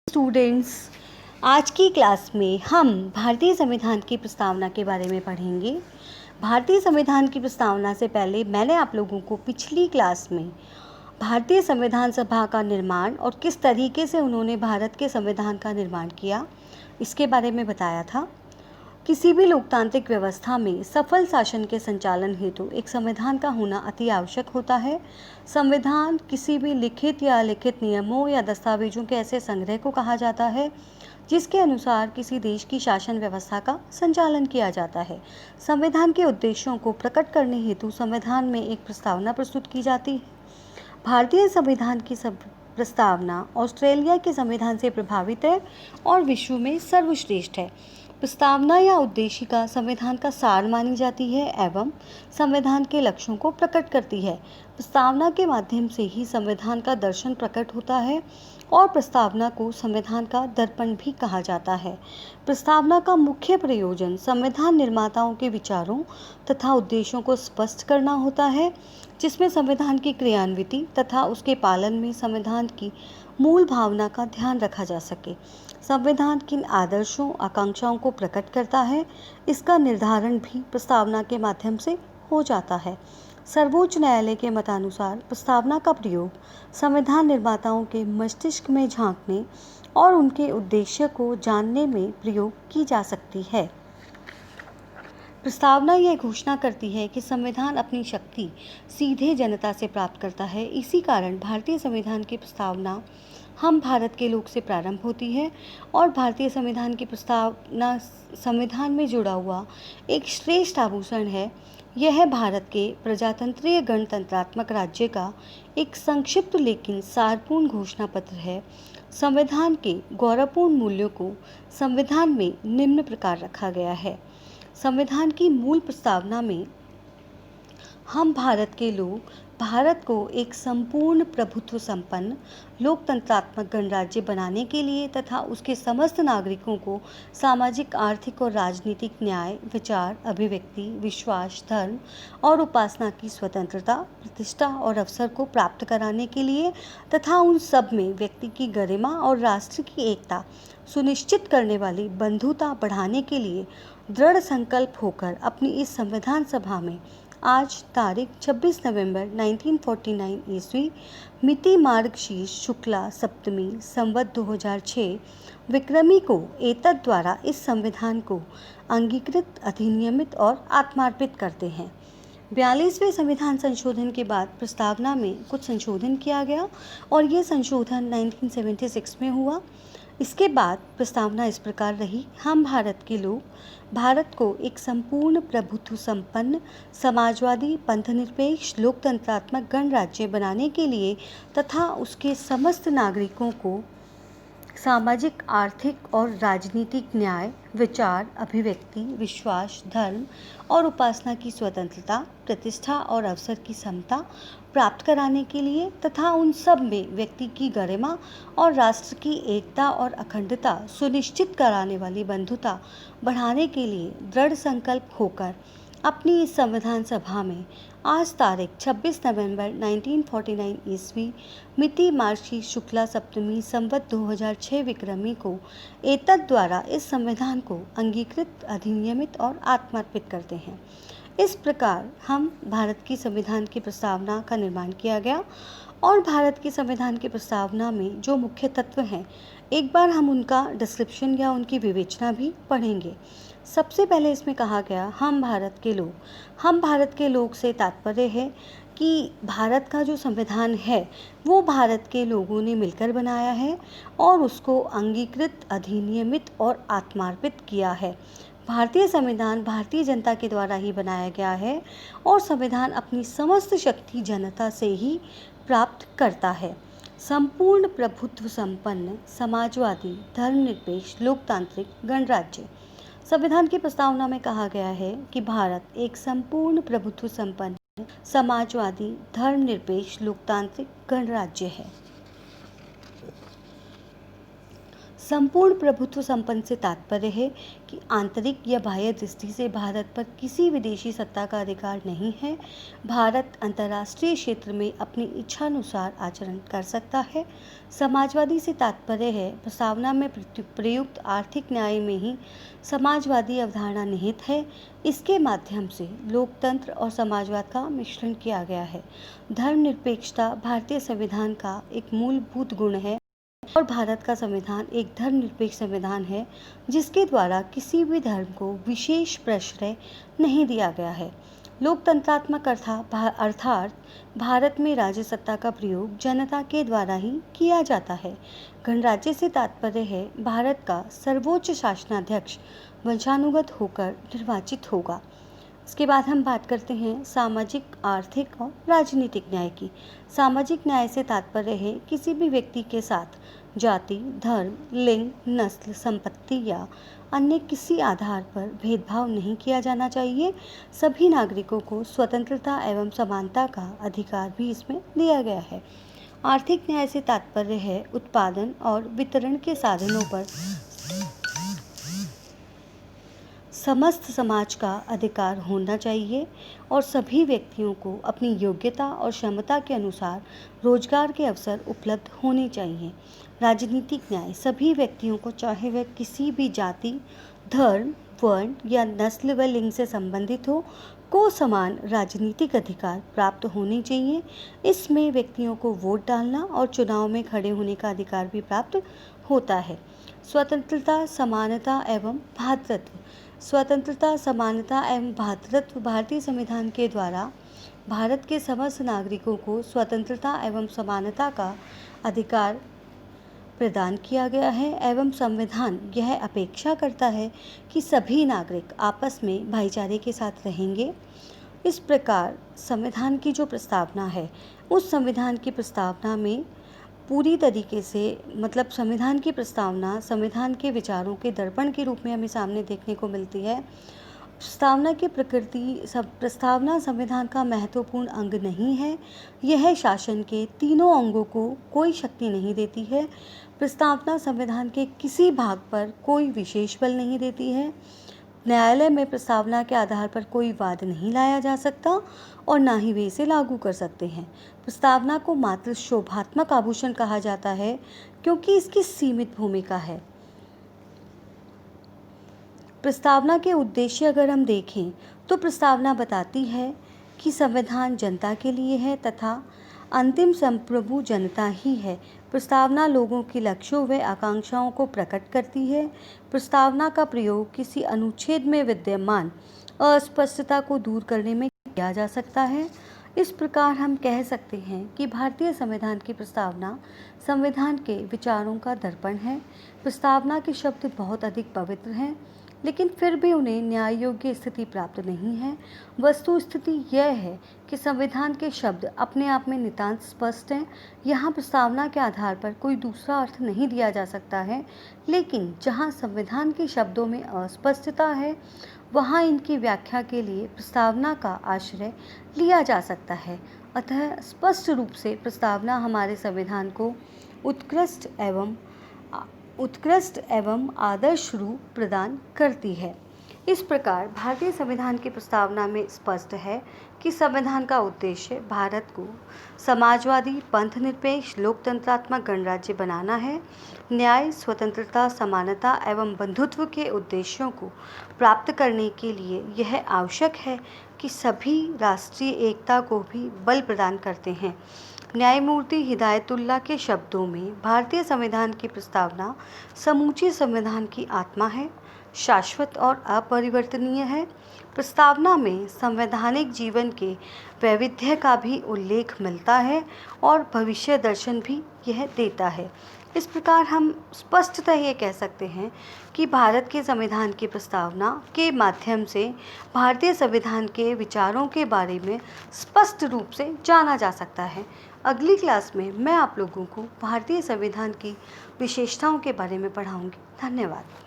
Students, आज की class में हम भारतीय संविधान की प्रस्तावना के बारे में पढ़ेंगे। भारतीय संविधान की प्रस्तावना से पहले मैंने आप लोगों को पिछली क्लास में भारतीय संविधान सभा का निर्माण और किस तरीके से उन्होंने भारत के संविधान का निर्माण किया, इसके बारे में बताया था। किसी भी लोकतांत्रिक व्यवस्था में सफल शासन के संचालन हेतु एक संविधान का होना अति आवश्यक होता है। संविधान किसी भी लिखित या अलिखित नियमों या दस्तावेजों के ऐसे संग्रह को कहा जाता है जिसके अनुसार किसी देश की शासन व्यवस्था का संचालन किया जाता है। संविधान के उद्देश्यों को प्रकट करने हेतु संविधान में एक प्रस्तावना प्रस्तुत की जाती है। भारतीय संविधान की प्रस्तावना ऑस्ट्रेलिया के संविधान से प्रभावित है और विश्व में सर्वश्रेष्ठ है। प्रस्तावना या उद्देशिका संविधान का सार मानी जाती है एवं संविधान के लक्ष्यों को प्रकट करती है। प्रस्तावना के माध्यम से ही संविधान का दर्शन प्रकट होता है और प्रस्तावना को संविधान का दर्पण भी कहा जाता है। प्रस्तावना का मुख्य प्रयोजन संविधान निर्माताओं के विचारों तथा उद्देश्यों को स्पष्ट करना होता है, जिसमें संविधान की क्रियान्विति तथा उसके पालन में संविधान की मूल भावना का ध्यान रखा जा सके। संविधान किन आदर्शों आकांक्षाओं को प्रकट करता है, इसका निर्धारण भी प्रस्तावना के माध्यम से हो जाता है। सर्वोच्च न्यायालय के मतानुसार प्रस्तावना का प्रयोग संविधान निर्माताओं के मस्तिष्क में झांकने और उनके उद्देश्य को जानने में प्रयोग की जा सकती है। प्रस्तावना यह घोषणा करती है कि संविधान अपनी शक्ति सीधे जनता से प्राप्त करता है। इसी कारण भारतीय संविधान की प्रस्तावना हम भारत के लोक से प्रारंभ होती है और भारतीय संविधान की प्रस्तावना संविधान में जुड़ा हुआ एक श्रेष्ठ आभूषण है। यह भारत के प्रजातंत्रीय गणतंत्रात्मक राज्य का एक संक्षिप्त लेकिन सारपूर्ण घोषणा पत्र है। संविधान के गौरवपूर्ण मूल्यों को संविधान में निम्न प्रकार रखा गया है। संविधान की मूल प्रस्तावना में हम भारत के लोग भारत को एक संपूर्ण प्रभुत्व संपन्न लोकतंत्रात्मक गणराज्य बनाने के लिए तथा उसके समस्त नागरिकों को सामाजिक, आर्थिक और राजनीतिक न्याय, विचार, अभिव्यक्ति, विश्वास, धर्म और उपासना की स्वतंत्रता, प्रतिष्ठा और अवसर को प्राप्त कराने के लिए तथा उन सब में व्यक्ति की गरिमा और राष्ट्र की एकता सुनिश्चित करने वाली बंधुता बढ़ाने के लिए दृढ़ संकल्प होकर अपनी इस संविधान सभा में आज तारीख 26 नवंबर 1949 ईस्वी मिति मार्गशीर्ष शुक्ला सप्तमी संवत 2006 विक्रमी को एतद द्वारा इस संविधान को अंगीकृत, अधिनियमित और आत्मार्पित करते हैं। 42वें संविधान संशोधन के बाद प्रस्तावना में कुछ संशोधन किया गया और ये संशोधन 1976 में हुआ। इसके बाद प्रस्तावना इस प्रकार रही: हम भारत के लोग भारत को एक संपूर्ण प्रभुत्व संपन्न समाजवादी, पंथनिरपेक्ष, लोकतंत्रात्मक गणराज्य बनाने के लिए तथा उसके समस्त नागरिकों को सामाजिक, आर्थिक और राजनीतिक न्याय, विचार, अभिव्यक्ति, विश्वास, धर्म और उपासना की स्वतंत्रता, प्रतिष्ठा और अवसर की समता प्राप्त कराने के लिए तथा उन सब में व्यक्ति की गरिमा और राष्ट्र की एकता और अखंडता सुनिश्चित कराने वाली बंधुता बढ़ाने के लिए दृढ़ संकल्प होकर अपनी इस संविधान सभा में आज तारीख 26 नवंबर 1949 ईस्वी मिति मार्गशीर्ष शुक्ला सप्तमी संवत 2006 विक्रमी को एतद द्वारा इस संविधान को अंगीकृत, अधिनियमित और आत्मार्पित करते हैं। इस प्रकार हम भारत की संविधान की प्रस्तावना का निर्माण किया गया और भारत की संविधान की प्रस्तावना में जो मुख्य तत्व हैं, एक बार हम उनका डिस्क्रिप्शन या उनकी विवेचना भी पढ़ेंगे। सबसे पहले इसमें कहा गया हम भारत के लोग। हम भारत के लोग से तात्पर्य है कि भारत का जो संविधान है वो भारत के लोगों ने मिलकर बनाया है और उसको अंगीकृत, अधिनियमित और आत्मार्पित किया है। भारतीय संविधान भारतीय जनता के द्वारा ही बनाया गया है और संविधान अपनी समस्त शक्ति जनता से ही प्राप्त करता है। संपूर्ण प्रभुत्व संपन्न समाजवादी, धर्मनिरपेक्ष, लोकतांत्रिक गणराज्य। संविधान की प्रस्तावना में कहा गया है कि भारत एक संपूर्ण प्रभुत्व संपन्न समाजवादी, धर्मनिरपेक्ष, लोकतांत्रिक गणराज्य है। संपूर्ण प्रभुत्व संपन्न से तात्पर्य है कि आंतरिक या बाह्य दृष्टि से भारत पर किसी विदेशी सत्ता का अधिकार नहीं है। भारत अंतर्राष्ट्रीय क्षेत्र में अपनी इच्छानुसार आचरण कर सकता है। समाजवादी से तात्पर्य है प्रस्तावना में प्रयुक्त आर्थिक न्याय में ही समाजवादी अवधारणा निहित है। इसके माध्यम से लोकतंत्र और समाजवाद का मिश्रण किया गया है। धर्मनिरपेक्षता भारतीय संविधान का एक मूलभूत गुण है और भारत का संविधान एक धर्मनिरपेक्ष संविधान है जिसके द्वारा किसी भी धर्म को विशेष प्रश्रय नहीं दिया गया है। लोकतंत्रात्मक अर्थात भारत में राज्य सत्ता का प्रयोग जनता के द्वारा ही किया जाता है। गणराज्य से तात्पर्य है भारत का सर्वोच्च शासनाध्यक्ष वंशानुगत होकर निर्वाचित होगा। इसके बाद हम बात करते हैं सामाजिक, आर्थिक और राजनीतिक न्याय की। सामाजिक न्याय से तात्पर्य है किसी भी व्यक्ति के साथ जाति, धर्म, लिंग, नस्ल, संपत्ति या अन्य किसी आधार पर भेदभाव नहीं किया जाना चाहिए। सभी नागरिकों को स्वतंत्रता एवं समानता का अधिकार भी इसमें दिया गया है। आर्थिक न्याय से तात्पर्य है उत्पादन और वितरण के साधनों पर समस्त समाज का अधिकार होना चाहिए और सभी व्यक्तियों को अपनी योग्यता और क्षमता के अनुसार रोजगार के अवसर उपलब्ध होने चाहिए। राजनीतिक न्याय सभी व्यक्तियों को, चाहे वह किसी भी जाति, धर्म, वर्ण या नस्ल व लिंग से संबंधित हो, को समान राजनीतिक अधिकार प्राप्त होने चाहिए। इसमें व्यक्तियों को वोट डालना और चुनाव में खड़े होने का अधिकार भी प्राप्त होता है। स्वतंत्रता, समानता एवं भ्रातृत्व। स्वतंत्रता, समानता एवं भ्रातृत्व भारतीय संविधान के द्वारा भारत के समस्त नागरिकों को स्वतंत्रता एवं समानता का अधिकार प्रदान किया गया है एवं संविधान यह अपेक्षा करता है कि सभी नागरिक आपस में भाईचारे के साथ रहेंगे। इस प्रकार संविधान की जो प्रस्तावना है, उस संविधान की प्रस्तावना में पूरी तरीके से संविधान की प्रस्तावना संविधान के विचारों के दर्पण के रूप में हमें सामने देखने को मिलती है। प्रस्तावना की प्रस्तावना संविधान का महत्वपूर्ण अंग नहीं है। यह शासन के तीनों अंगों को कोई शक्ति नहीं देती है। प्रस्तावना संविधान के किसी भाग पर कोई विशेष बल नहीं देती है। न्यायालय में प्रस्तावना के आधार पर कोई वाद नहीं लाया जा सकता और ना ही वे इसे लागू कर सकते हैं। प्रस्तावना को मात्र शोभात्मक आभूषण कहा जाता है क्योंकि इसकी सीमित भूमिका है। प्रस्तावना के उद्देश्य अगर हम देखें तो प्रस्तावना बताती है कि संविधान जनता के लिए है तथा अंतिम संप्रभु जनता ही है। प्रस्तावना लोगों के लक्ष्यों व आकांक्षाओं को प्रकट करती है। प्रस्तावना का प्रयोग किसी अनुच्छेद में विद्यमान अस्पष्टता को दूर करने में किया जा सकता है। इस प्रकार हम कह सकते हैं कि भारतीय संविधान की प्रस्तावना संविधान के विचारों का दर्पण है। प्रस्तावना के शब्द बहुत अधिक पवित्र हैं, लेकिन फिर भी उन्हें न्याय योग्य स्थिति प्राप्त नहीं है। वस्तु स्थिति यह है कि संविधान के शब्द अपने आप में नितांत स्पष्ट हैं। यहाँ प्रस्तावना के आधार पर कोई दूसरा अर्थ नहीं दिया जा सकता है, लेकिन जहाँ संविधान के शब्दों में अस्पष्टता है वहाँ इनकी व्याख्या के लिए प्रस्तावना का आश्रय लिया जा सकता है। अतः स्पष्ट रूप से प्रस्तावना हमारे संविधान को उत्कृष्ट एवं आदर्श रूप प्रदान करती है। इस प्रकार भारतीय संविधान की प्रस्तावना में स्पष्ट है कि संविधान का उद्देश्य भारत को समाजवादी, पंथ निरपेक्ष, लोकतंत्रात्मक गणराज्य बनाना है। न्याय, स्वतंत्रता, समानता एवं बंधुत्व के उद्देश्यों को प्राप्त करने के लिए यह आवश्यक है कि सभी राष्ट्रीय एकता को भी बल प्रदान करते हैं। न्यायमूर्ति हिदायतुल्लाह के शब्दों में भारतीय संविधान की प्रस्तावना समूचे संविधान की आत्मा है, शाश्वत और अपरिवर्तनीय है। प्रस्तावना में संवैधानिक जीवन के वैविध्य का भी उल्लेख मिलता है और भविष्य दर्शन भी यह देता है। इस प्रकार हम स्पष्टतः ये कह सकते हैं कि भारत के संविधान की प्रस्तावना के माध्यम से भारतीय संविधान के विचारों के बारे में स्पष्ट रूप से जाना जा सकता है। अगली क्लास में मैं आप लोगों को भारतीय संविधान की विशेषताओं के बारे में पढ़ाऊंगी। धन्यवाद।